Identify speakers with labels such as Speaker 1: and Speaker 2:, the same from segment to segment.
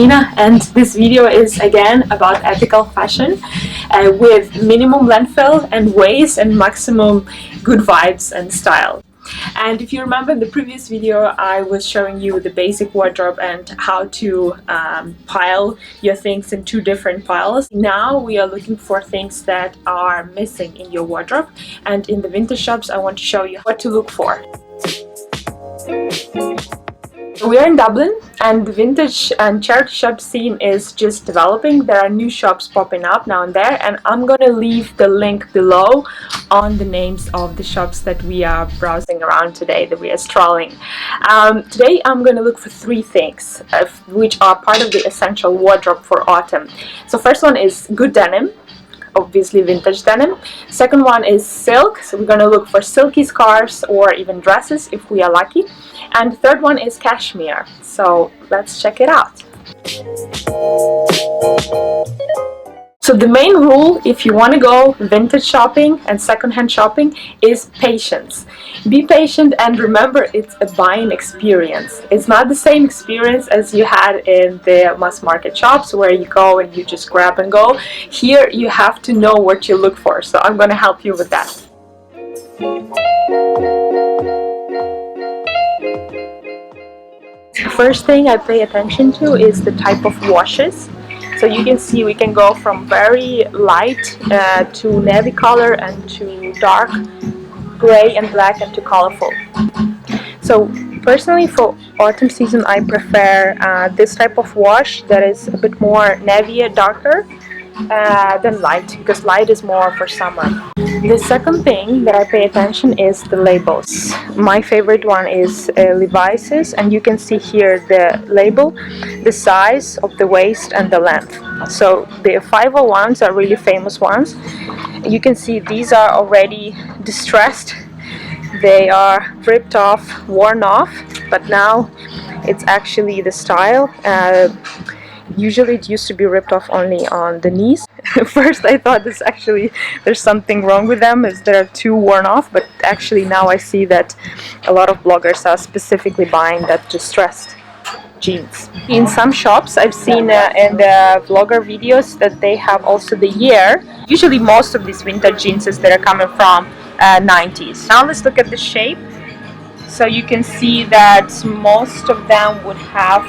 Speaker 1: Nina, and this video is again about ethical fashion with minimum landfill and waste and maximum good vibes and style. And if you remember in the previous video, I was showing you the basic wardrobe and how to pile your things in 2 different piles. Now we are looking for things that are missing in your wardrobe, and in the vintage shops I want to show you what to look for. We are in Dublin, and the vintage and charity shop scene is just developing. There are new shops popping up now and there, and I'm gonna leave the link below on the names of the shops that we are browsing around today, that we are strolling. Today I'm gonna look for 3 things which are part of the essential wardrobe for autumn. So first one is good denim, obviously vintage denim. Second one is silk, so we're gonna look for silky scarves or even dresses if we are lucky. And the third one is cashmere, so let's check it out. So the main rule if you want to go vintage shopping and secondhand shopping is patience. Be patient and remember, it's a buying experience. It's not the same experience as you had in the mass market shops where you go and you just grab and go. Here you have to know what you look for, so I'm going to help you with that. The first thing I pay attention to is the type of washes. So you can see we can go from very light to navy color and to dark gray and black and to colorful. So personally for autumn season I prefer this type of wash that is a bit more navy, darker than light, because light is more for summer. The second thing that I pay attention is the labels. My favorite one is Levi's, and you can see here the label, the size of the waist and the length. So the 501s are really famous ones. You can see these are already distressed. They are ripped off, worn off, but now it's actually the style. Usually it used to be ripped off only on the knees. First I thought there's something wrong with them, as they're too worn off, but actually now I see that a lot of bloggers are specifically buying that distressed jeans. In some shops I've seen in the vlogger videos that they have also the year. Usually most of these vintage jeans that are coming from 90s. Now let's look at the shape. So you can see that most of them would have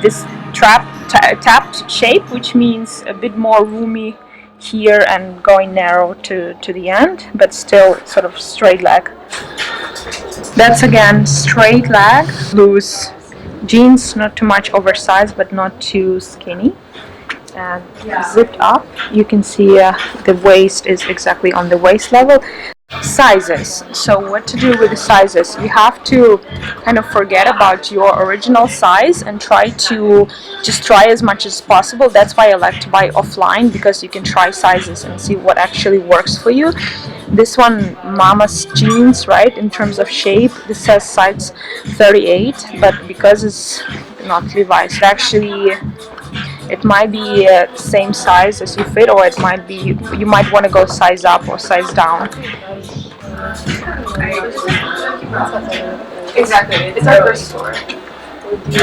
Speaker 1: this tapped shape, which means a bit more roomy here and going narrow to the end, but still sort of straight leg. That's again straight leg, loose jeans, not too much oversized but not too skinny, and zipped up. You can see the waist is exactly on the waist level. Sizes. So what to do with the sizes? You have to kind of forget about your original size and try as much as possible. That's why I like to buy offline, because you can try sizes and see what actually works for you. This one, Mama's jeans, right, in terms of shape, this says size 38, but because it's not Levi's, actually it might be the same size as you fit, or it might be, you might want to go size up or size down. Exactly, it's our first store.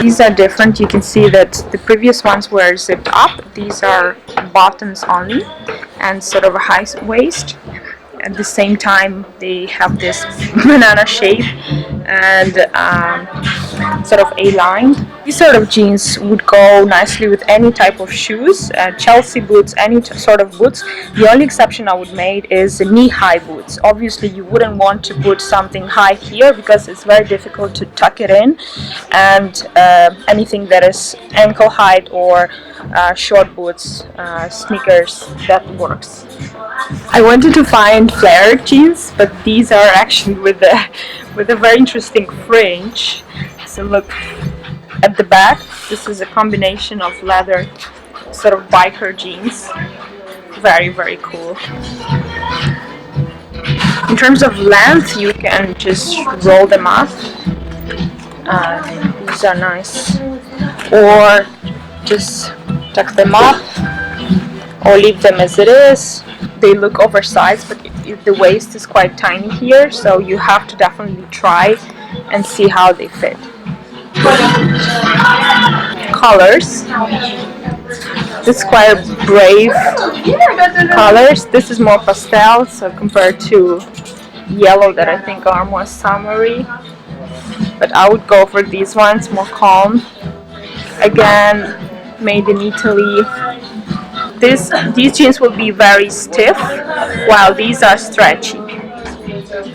Speaker 1: These are different. You can see that the previous ones were zipped up. These are bottoms only and sort of a high waist. At the same time they have this banana shape and sort of A-lined. These sort of jeans would go nicely with any type of shoes, Chelsea boots, any sort of boots. The only exception I would make is knee-high boots. Obviously you wouldn't want to put something high here because it's very difficult to tuck it in, and anything that is ankle height or short boots, sneakers, that works. I wanted to find flared jeans, but these are actually with a very interesting fringe. So look at the back. This is a combination of leather, sort of biker jeans. Very, very cool. In terms of length, you can just roll them up. These are nice. Or just tuck them up, or leave them as it is. They look oversized, but the waist is quite tiny here, so you have to definitely try and see how they fit. colors. This is quite brave colors. This is more pastel, so compared to yellow that I think are more summery. But I would go for these ones, more calm. Again, made in Italy. These jeans will be very stiff, while these are stretchy.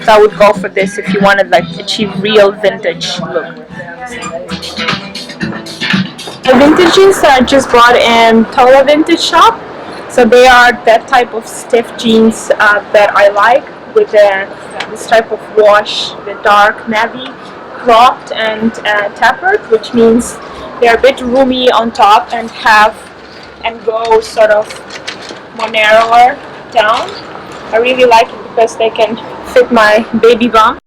Speaker 1: So I would go for this if you wanted like achieve real vintage look. The vintage jeans that I just bought in Tola Vintage Shop. So they are that type of stiff jeans that I like, with this type of wash, the dark navy, cropped and tapered, which means they're a bit roomy on top and go sort of more narrower down. I really like it because they can fit my baby bum.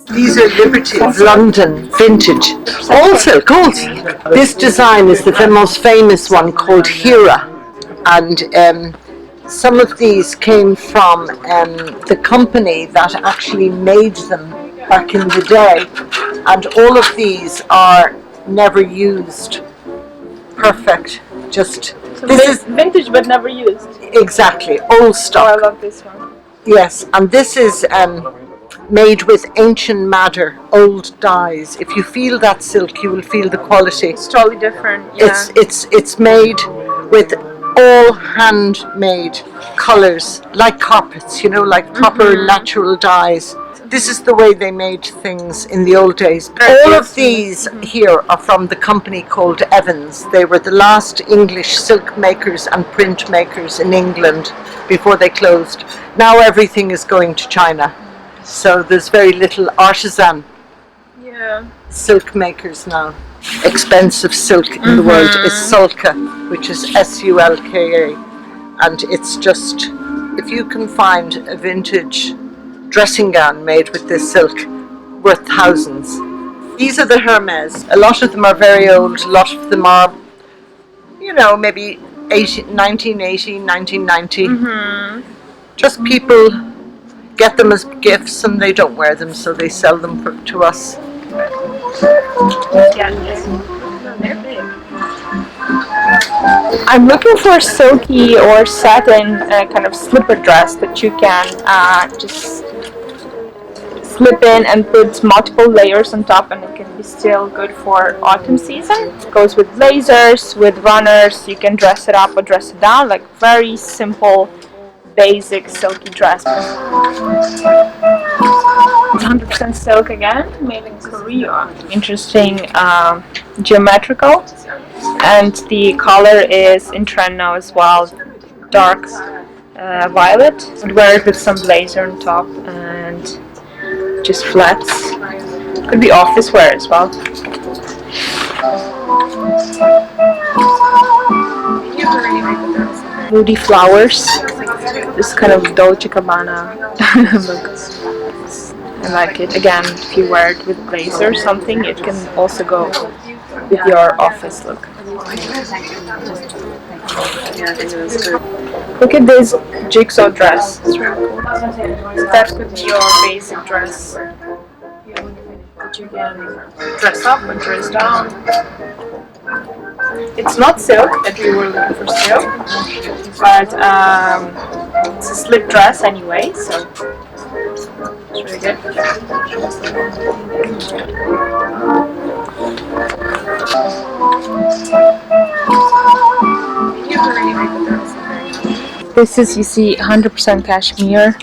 Speaker 2: These are Liberty of London vintage. All silk, all silk. This design is the most famous one called Hera, and some of these came from the company that actually made them back in the day, and all of these are never used. Perfect. Just
Speaker 1: so this is vintage but never used.
Speaker 2: Exactly, old stock.
Speaker 1: Oh, I love this one.
Speaker 2: Yes, and this is made with ancient madder, old dyes. If you feel that silk, you will feel the quality.
Speaker 1: It's totally different. Yeah.
Speaker 2: It's made with all handmade colors, like carpets, you know, like proper natural dyes. This is the way they made things in the old days. All of these here are from the company called Evans. They were the last English silk makers and print makers in England before they closed. Now everything is going to China. So there's very little artisan silk makers now. Expensive silk in the world is sulka, which is S-U-L-K-A. And it's just, if you can find a vintage dressing gown made with this silk, worth thousands. These are the Hermes. A lot of them are very old, a lot of them are, you know, maybe 1980, 1990. Just people get them as gifts and they don't wear them, so they sell them to us.
Speaker 1: I'm looking for a silky or satin kind of slipper dress that you can just slip in and put multiple layers on top, and it can be still good for autumn season. It goes with blazers, with runners. You can dress it up or dress it down, like very simple, basic silky dress. It's 100% silk again, made in Korea. Interesting geometrical, and the color is in trend now as well, dark violet. I'd wear it with some blazer on top and just flats. Could be office wear as well. Moody flowers. This kind of Dolce Gabbana look. I like it. Again, if you wear it with blazer or something, it can also go with your office look. Look at this jigsaw dress. It's really cool. So that could be your basic dress that you can dress up or dress down. It's not silk that we were looking for silk, but it's a slip dress anyway, so it's really good. This is, you see, 100% cashmere.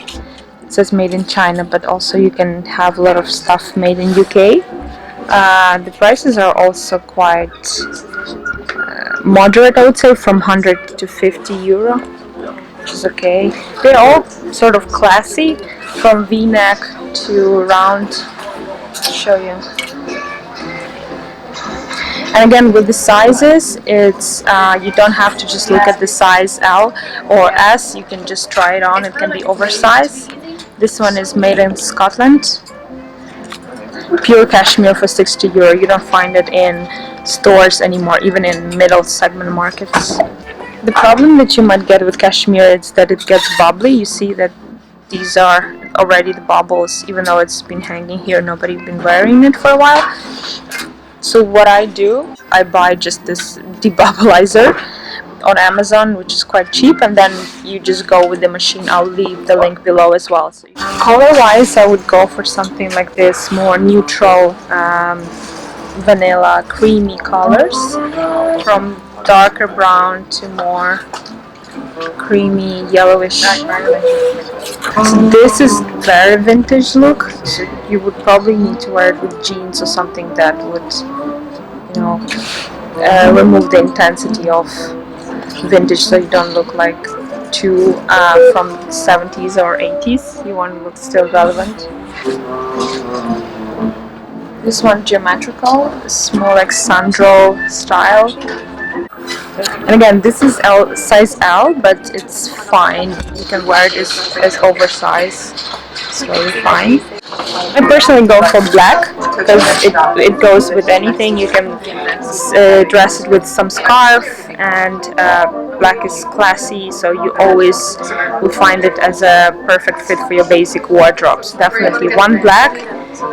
Speaker 1: It says made in China, but also you can have a lot of stuff made in UK. The prices are also quite moderate, I would say, from 100 to 50 euro, which is okay. They're all sort of classy, from V-neck to round. I'll show you. And again, with the sizes, it's you don't have to just look at the size L or S. You can just try it on. It can be oversized. This one is made in Scotland. pure cashmere for 60 euro. You don't find it in stores anymore, even in middle segment markets. The problem that you might get with cashmere is that it gets bubbly. You see that these are already the bubbles, even though it's been hanging here, nobody's been wearing it for a while. So what I do, I buy just this debubbleizer on Amazon, which is quite cheap, and then you just go with the machine. I'll leave the link below as well. So color-wise, I would go for something like this, more neutral, vanilla, creamy colors, from darker brown to more creamy, yellowish. So this is very vintage look. So you would probably need to wear it with jeans or something that would, remove the intensity of vintage, so you don't look like too from 70s or 80s. You want to look still relevant. This one geometrical, it's more like Sandro style. And again, this is size L, but it's fine. You can wear it as oversized. It's very fine. I personally go for black because it goes with anything. You can dress it with some scarf, and black is classy, so you always will find it as a perfect fit for your basic wardrobe. So definitely one black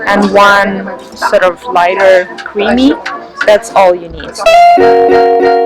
Speaker 1: and one sort of lighter creamy. That's all you need.